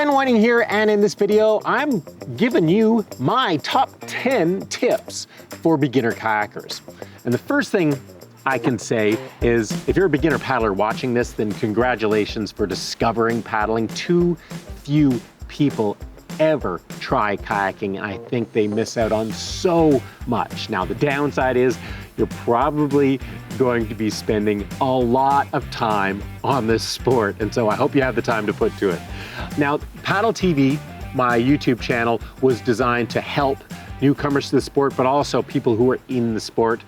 Ken Whiting here, and in this video, I'm giving you my top 10 tips for beginner kayakers. And the first thing I can say is, if you're a beginner paddler watching this, then congratulations for discovering paddling. Too few people ever try kayaking, and I think they miss out on so much. Now, the downside is you're probably going to be spending a lot of time on this sport, and so I hope you have the time to put to it. Now, Paddle TV, my YouTube channel, was designed to help newcomers to the sport, but also people who are in the sport,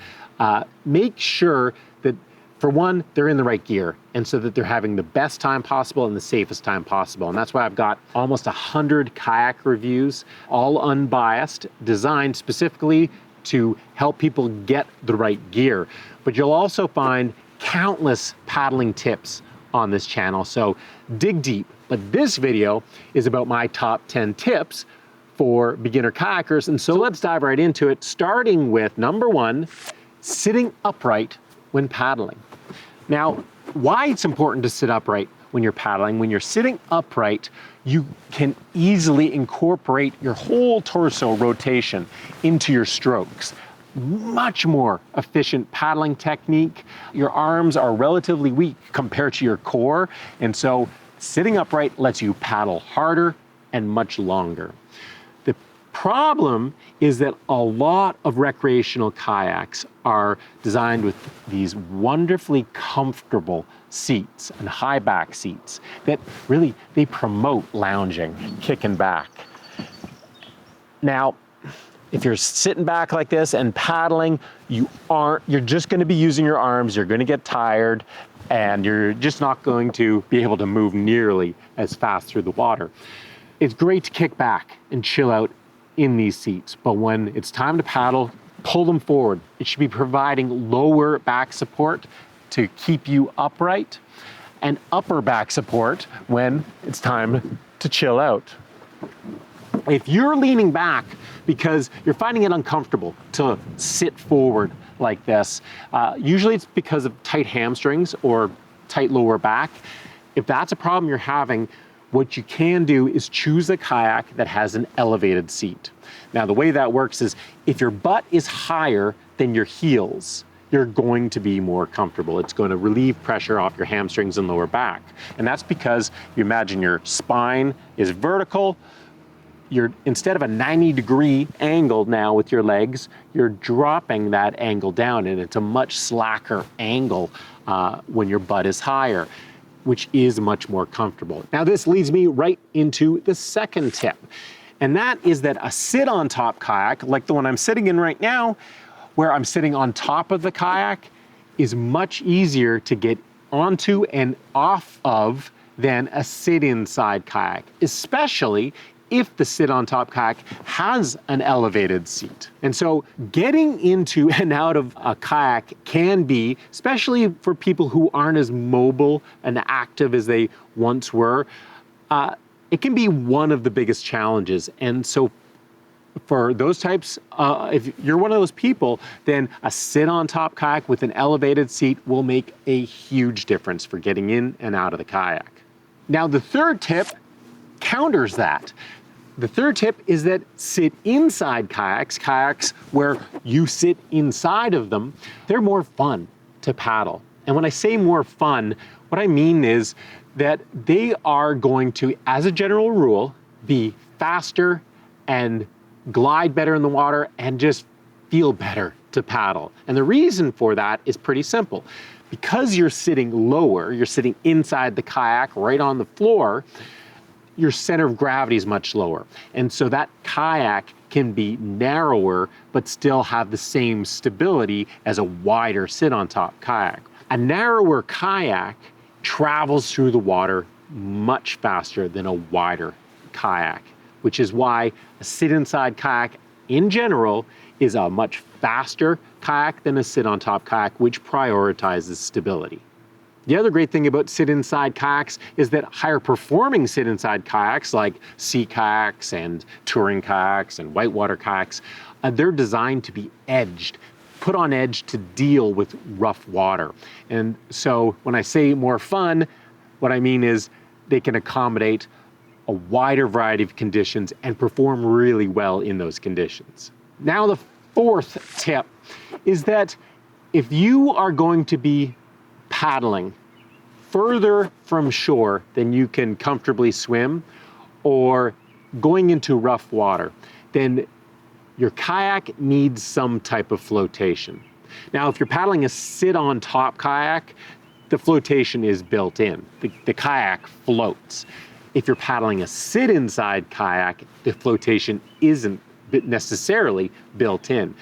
make sure that, for one, they're in the right gear, and so that they're having the best time possible and the safest time possible. And that's why I've got almost 100 kayak reviews, all unbiased, designed specifically to help people get the right gear. But you'll also find countless paddling tips on this channel, so dig deep. But this video is about my top 10 tips for beginner kayakers, and so let's dive right into it, starting with number 1, sitting upright when paddling. Now, why it's important to sit upright when you're paddling? When you're sitting upright, you can easily incorporate your whole torso rotation into your strokes. Much more efficient paddling technique. Your arms are relatively weak compared to your core, and so sitting upright lets you paddle harder and much longer. The problem is that a lot of recreational kayaks are designed with these wonderfully comfortable seats and high back seats that really, they promote lounging, kicking back. Now, if you're sitting back like this and paddling, you're just gonna be using your arms, you're gonna get tired, and you're just not going to be able to move nearly as fast through the water. It's great to kick back and chill out in these seats, but when it's time to paddle, pull them forward. It should be providing lower back support to keep you upright, and upper back support when it's time to chill out. If you're leaning back because you're finding it uncomfortable to sit forward like this, usually it's because of tight hamstrings or tight lower back. If that's a problem you're having, what you can do is choose a kayak that has an elevated seat. Now, the way that works is, if your butt is higher than your heels, you're going to be more comfortable. It's going to relieve pressure off your hamstrings and lower back. And that's because you imagine your spine is vertical. Instead of a 90-degree angle now with your legs, you're dropping that angle down, and it's a much slacker angle when your butt is higher, which is much more comfortable. Now, this leads me right into the second tip, and that is that a sit-on-top kayak, like the one I'm sitting in right now, where I'm sitting on top of the kayak, is much easier to get onto and off of than a sit-inside kayak, especially if the sit-on-top kayak has an elevated seat. And so getting into and out of a kayak can be, especially for people who aren't as mobile and active as they once were, it can be one of the biggest challenges. And so for those types, if you're one of those people, then a sit-on-top kayak with an elevated seat will make a huge difference for getting in and out of the kayak. Now, the third tip counters that. The third tip is that sit-inside kayaks where you sit inside of them, they're more fun to paddle. And when I say more fun, what I mean is that they are going to, as a general rule, be faster and glide better in the water and just feel better to paddle. And the reason for that is pretty simple. Because you're sitting lower, you're sitting inside the kayak right on the floor, your center of gravity is much lower. And so that kayak can be narrower, but still have the same stability as a wider sit-on-top kayak. A narrower kayak travels through the water much faster than a wider kayak, which is why a sit-inside kayak in general is a much faster kayak than a sit-on-top kayak, which prioritizes stability. The other great thing about sit-inside kayaks is that higher performing sit-inside kayaks like sea kayaks and touring kayaks and whitewater kayaks, they're designed to be edged, put on edge to deal with rough water. And so when I say more fun, what I mean is they can accommodate a wider variety of conditions and perform really well in those conditions. Now, the fourth tip is that if you are going to be paddling further from shore than you can comfortably swim, or going into rough water, then your kayak needs some type of flotation. Now, if you're paddling a sit-on-top kayak, the flotation is built in. The kayak floats. If you're paddling a sit-inside kayak, the flotation isn't necessarily built in.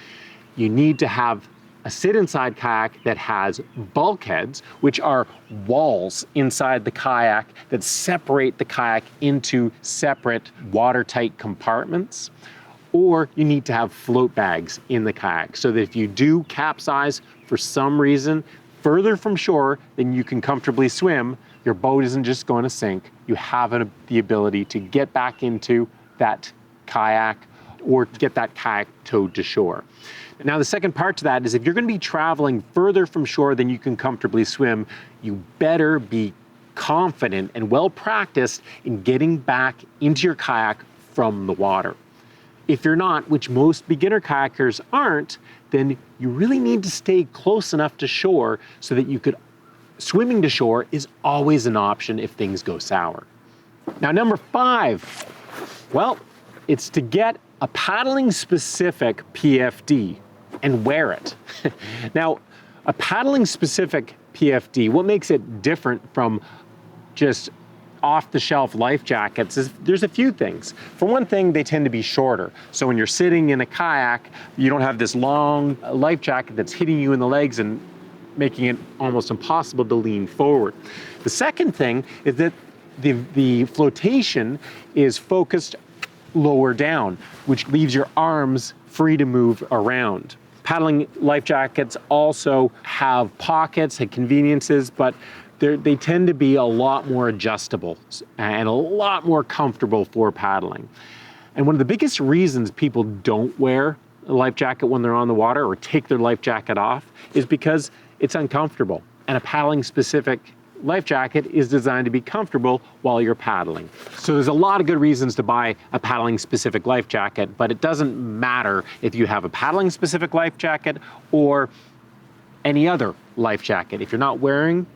You need to have a sit-inside kayak that has bulkheads, which are walls inside the kayak that separate the kayak into separate watertight compartments. Or you need to have float bags in the kayak so that if you do capsize for some reason further from shore than you can comfortably swim, your boat isn't just going to sink. You have the ability to get back into that kayak or get that kayak towed to shore. Now, the second part to that is if you're going to be traveling further from shore than you can comfortably swim, you better be confident and well practiced in getting back into your kayak from the water. If you're not, which most beginner kayakers aren't, then you really need to stay close enough to shore so that swimming to shore is always an option if things go sour. Now, number 5, well, it's to get a paddling specific PFD and wear it. Now, a paddling specific PFD, what makes it different from just off-the-shelf life jackets is there's a few things. For one thing, they tend to be shorter. So when you're sitting in a kayak, you don't have this long life jacket that's hitting you in the legs and making it almost impossible to lean forward. The second thing is that the flotation is focused lower down, which leaves your arms free to move around. Paddling life jackets also have pockets and conveniences, but they tend to be a lot more adjustable and a lot more comfortable for paddling. And one of the biggest reasons people don't wear a life jacket when they're on the water or take their life jacket off is because it's uncomfortable. And a paddling specific life jacket is designed to be comfortable while you're paddling. So there's a lot of good reasons to buy a paddling specific life jacket, but it doesn't matter if you have a paddling specific life jacket or any other life jacket. If you're not wearing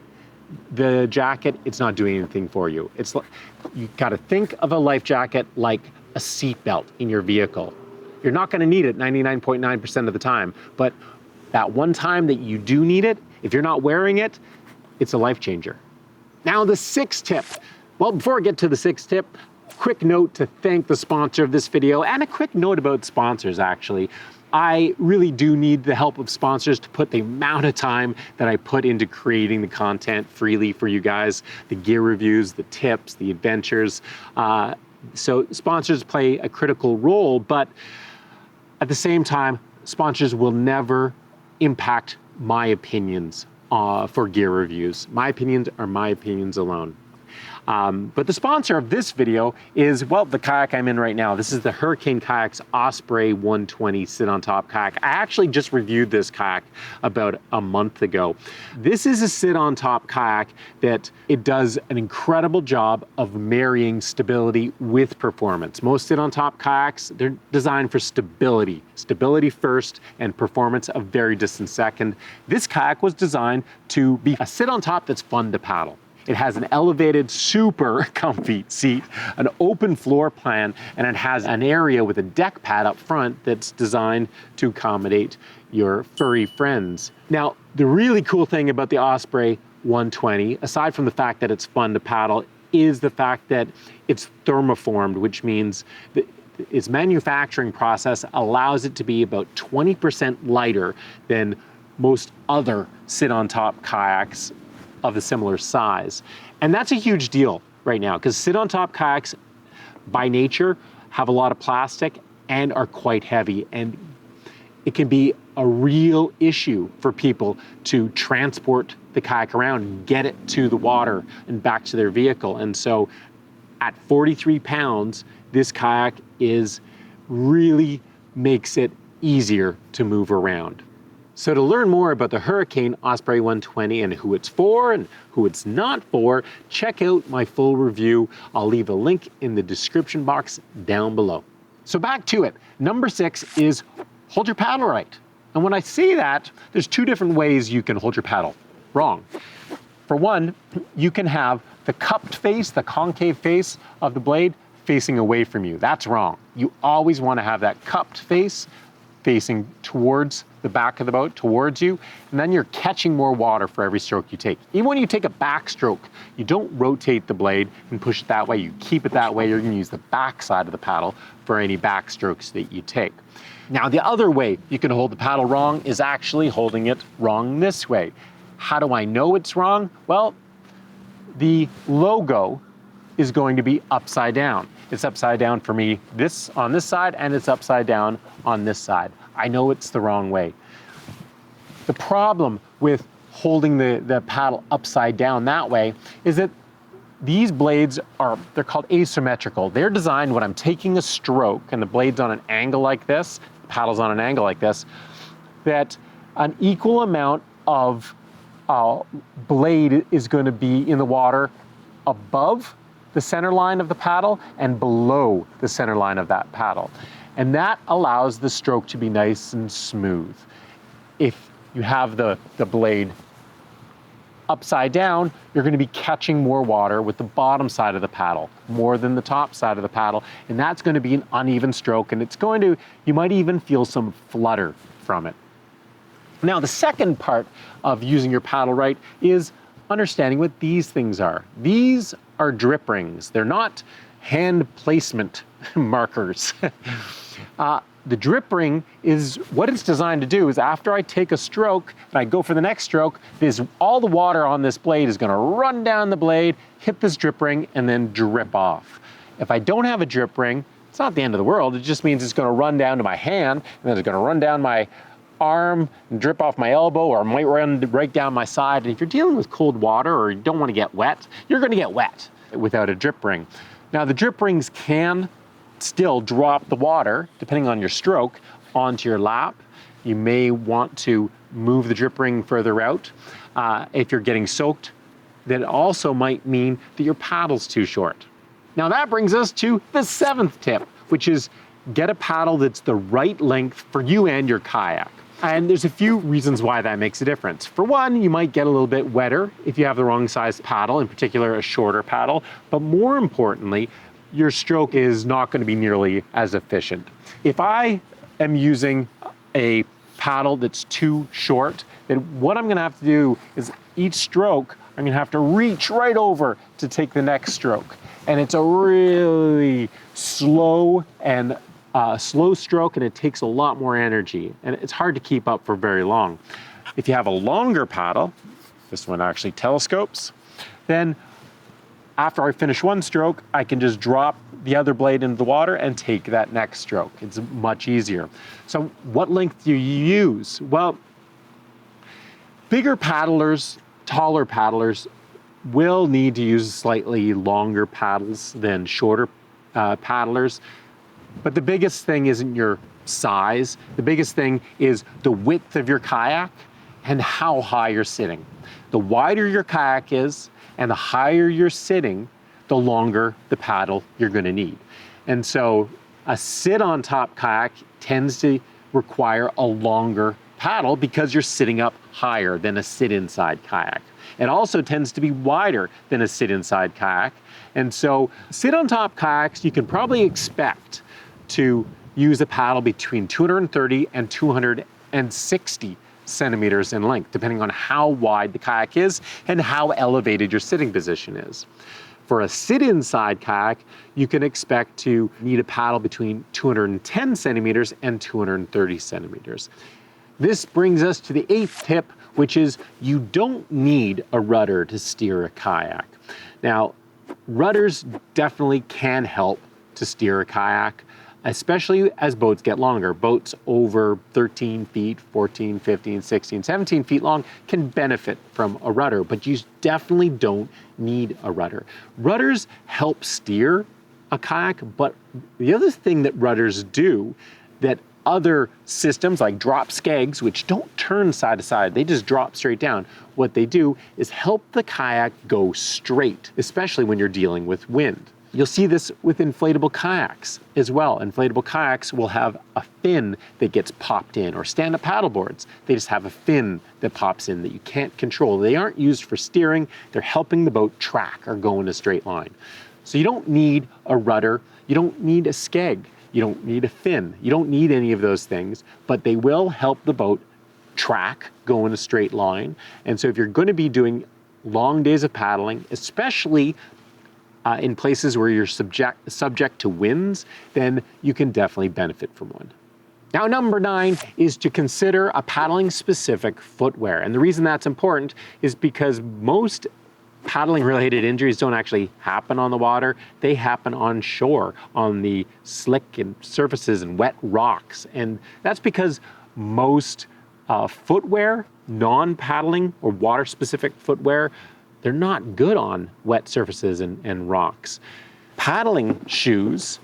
the jacket, it's not doing anything for you. It's like, you got to think of a life jacket like a seatbelt in your vehicle. You're not going to need it 99.9% of the time, but that one time that you do need it, if you're not wearing it, it's a life changer. Now, the 6th tip. Well, before I get to the 6th tip, quick note to thank the sponsor of this video, and a quick note about sponsors, actually. I really do need the help of sponsors to put the amount of time that I put into creating the content freely for you guys, the gear reviews, the tips, the adventures. So sponsors play a critical role, but at the same time, sponsors will never impact my opinions for gear reviews. My opinions are my opinions alone. But the sponsor of this video is, well, the kayak I'm in right now. This is the Hurricane Kayaks Osprey 120 sit-on-top kayak. I actually just reviewed this kayak about a month ago. This is a sit-on-top kayak that it does an incredible job of marrying stability with performance. Most sit-on-top kayaks, they're designed for stability. Stability first and performance a very distant second. This kayak was designed to be a sit-on-top that's fun to paddle. It has an elevated, super comfy seat, an open floor plan, and it has an area with a deck pad up front that's designed to accommodate your furry friends. Now, the really cool thing about the Osprey 120, aside from the fact that it's fun to paddle, is the fact that it's thermoformed, which means that its manufacturing process allows it to be about 20% lighter than most other sit-on-top kayaks of a similar size. And that's a huge deal right now because sit-on-top kayaks by nature have a lot of plastic and are quite heavy, and it can be a real issue for people to transport the kayak around and get it to the water and back to their vehicle. And so at 43 pounds, this kayak really makes it easier to move around. So to learn more about the Hurricane Osprey 120 and who it's for and who it's not for, check out my full review. I'll leave a link in the description box down below. So back to it. Number 6 is hold your paddle right. And when I say that, there's 2 different ways you can hold your paddle wrong. For one, you can have the cupped face, the concave face of the blade facing away from you. That's wrong. You always want to have that cupped face facing towards the back of the boat, towards you, and then you're catching more water for every stroke you take. Even when you take a backstroke, you don't rotate the blade and push it that way. You keep it that way. You're going to use the back side of the paddle for any backstrokes that you take. Now, the other way you can hold the paddle wrong is actually holding it wrong this way. How do I know it's wrong? Well, the logo is going to be upside down. It's upside down for me on this side, and it's upside down on this side. I know it's the wrong way. The problem with holding the paddle upside down that way is that these blades they're called asymmetrical. They're designed when I'm taking a stroke and the blade's on an angle like this, the paddle's on an angle like this, that an equal amount of blade is going to be in the water above the center line of the paddle and below the center line of that paddle. And that allows the stroke to be nice and smooth. If you have the blade upside down, you're going to be catching more water with the bottom side of the paddle more than the top side of the paddle, and that's going to be an uneven stroke, and you might even feel some flutter from it. Now, the second part of using your paddle right is understanding what these things are. These are drip rings. They're not hand placement markers. The drip ring is what it's designed to do is after I take a stroke and I go for the next stroke, all the water on this blade is going to run down the blade, hit this drip ring, and then drip off. If I don't have a drip ring, it's not the end of the world. It just means it's going to run down to my hand, and then it's going to run down my arm and drip off my elbow, or it might run right down my side. And if you're dealing with cold water or you don't want to get wet, you're going to get wet without a drip ring. Now, the drip rings can still drop the water, depending on your stroke, onto your lap. You may want to move the drip ring further out. If you're getting soaked, that also might mean that your paddle's too short. Now that brings us to the 7th tip, which is get a paddle that's the right length for you and your kayak. And there's a few reasons why that makes a difference. For one, you might get a little bit wetter if you have the wrong size paddle, in particular a shorter paddle, but more importantly, your stroke is not going to be nearly as efficient. If I am using a paddle that's too short, then what I'm going to have to do is each stroke, I'm going to have to reach right over to take the next stroke. And it's a really slow stroke, and it takes a lot more energy, and it's hard to keep up for very long. If you have a longer paddle, this one actually telescopes, then after I finish one stroke, I can just drop the other blade into the water and take that next stroke. It's much easier. So what length do you use? Well, bigger paddlers, taller paddlers will need to use slightly longer paddles than shorter paddlers. But the biggest thing isn't your size. The biggest thing is the width of your kayak and how high you're sitting. The wider your kayak is and the higher you're sitting, the longer the paddle you're going to need. And so a sit on top kayak tends to require a longer paddle because you're sitting up higher than a sit inside kayak. It also tends to be wider than a sit inside kayak. And so sit on top kayaks, you can probably expect to use a paddle between 230 and 260 centimeters in length, depending on how wide the kayak is and how elevated your sitting position is. For a sit inside kayak, you can expect to need a paddle between 210 centimeters and 230 centimeters. This brings us to the 8th tip, which is you don't need a rudder to steer a kayak. Now, rudders definitely can help to steer a kayak, especially as boats get longer. Boats over 13 feet, 14, 15, 16, 17 feet long can benefit from a rudder, but you definitely don't need a rudder. Rudders help steer a kayak, but the other thing that rudders do that other systems like drop skegs, which don't turn side to side, they just drop straight down. What they do is help the kayak go straight, especially when you're dealing with wind. You'll see this with inflatable kayaks as well. Inflatable kayaks will have a fin that gets popped in, or stand-up paddleboards. They just have a fin that pops in that you can't control. They aren't used for steering, they're helping the boat track or go in a straight line. So you don't need a rudder, you don't need a skeg, you don't need a fin, you don't need any of those things, but they will help the boat track, go in a straight line. And so if you're going to be doing long days of paddling, especially in places where you're subject to winds, then you can definitely benefit from one. Now, number 9 is to consider a paddling specific footwear. And the reason that's important is because most paddling related injuries don't actually happen on the water, they happen on shore, on the slick and surfaces and wet rocks. And that's because most footwear, non-paddling or water specific footwear, they're not good on wet surfaces and rocks. Paddling shoes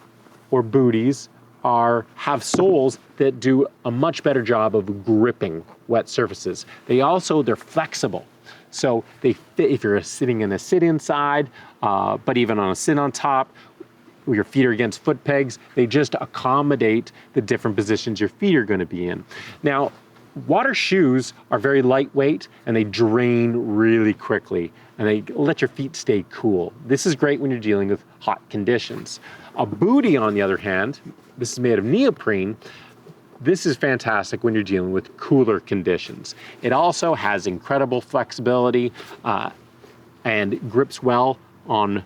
or booties have soles that do a much better job of gripping wet surfaces. They're flexible. So they fit if you're sitting in a sit-in side, but even on a sit on top, where your feet are against foot pegs, they just accommodate the different positions your feet are gonna be in. Now, water shoes are very lightweight and they drain really quickly and they let your feet stay cool. This is great when you're dealing with hot conditions. A bootie, on the other hand, this is made of neoprene. This is fantastic when you're dealing with cooler conditions. It also has incredible flexibility and grips well on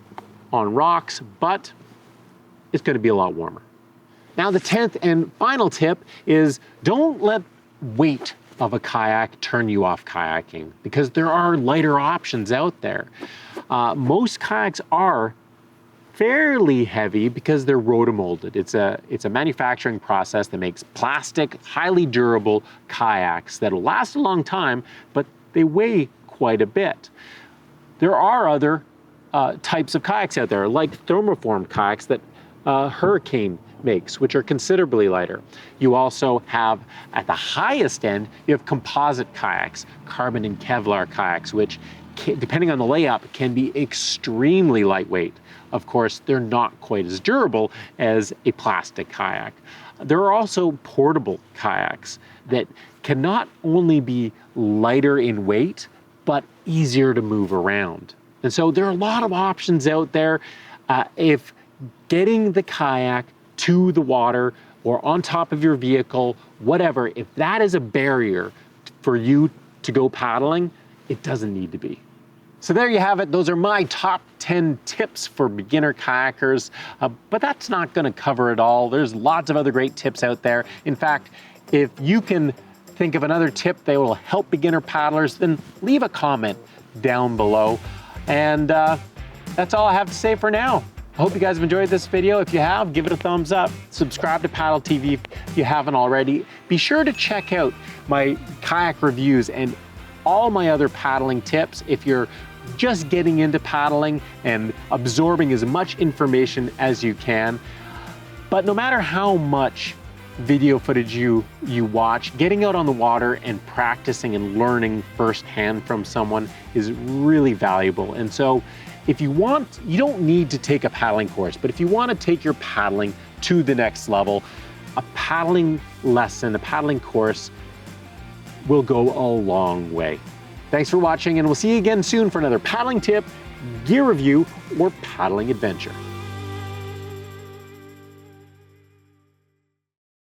rocks, but it's gonna be a lot warmer. Now, the 10th and final tip is don't let weight of a kayak turn you off kayaking, because there are lighter options out there. Most kayaks are fairly heavy because they're rotomolded. It's a manufacturing process that makes plastic, highly durable kayaks that'll last a long time, but they weigh quite a bit. There are other types of kayaks out there, like thermoformed kayaks that Hurricane makes, which are considerably lighter. You also have, at the highest end, you have composite kayaks, carbon and Kevlar kayaks, which, depending on the layup, can be extremely lightweight. Of course, they're not quite as durable as a plastic kayak. There are also portable kayaks that can not only be lighter in weight, but easier to move around. And so there are a lot of options out there. If getting the kayak to the water or on top of your vehicle, whatever, if that is a barrier for you to go paddling, it doesn't need to be. So there you have it. Those are my top 10 tips for beginner kayakers, but that's not gonna cover it all. There's lots of other great tips out there. In fact, if you can think of another tip that will help beginner paddlers, then leave a comment down below. And that's all I have to say for now. I hope you guys have enjoyed this video. If you have, give it a thumbs up. Subscribe to Paddle TV if you haven't already. Be sure to check out my kayak reviews and all my other paddling tips if you're just getting into paddling and absorbing as much information as you can. But no matter how much video footage you watch, getting out on the water and practicing and learning firsthand from someone is really valuable. And so if you want, you don't need to take a paddling course, but if you want to take your paddling to the next level, a paddling lesson, a paddling course will go a long way. Thanks for watching, and we'll see you again soon for another paddling tip, gear review, or paddling adventure.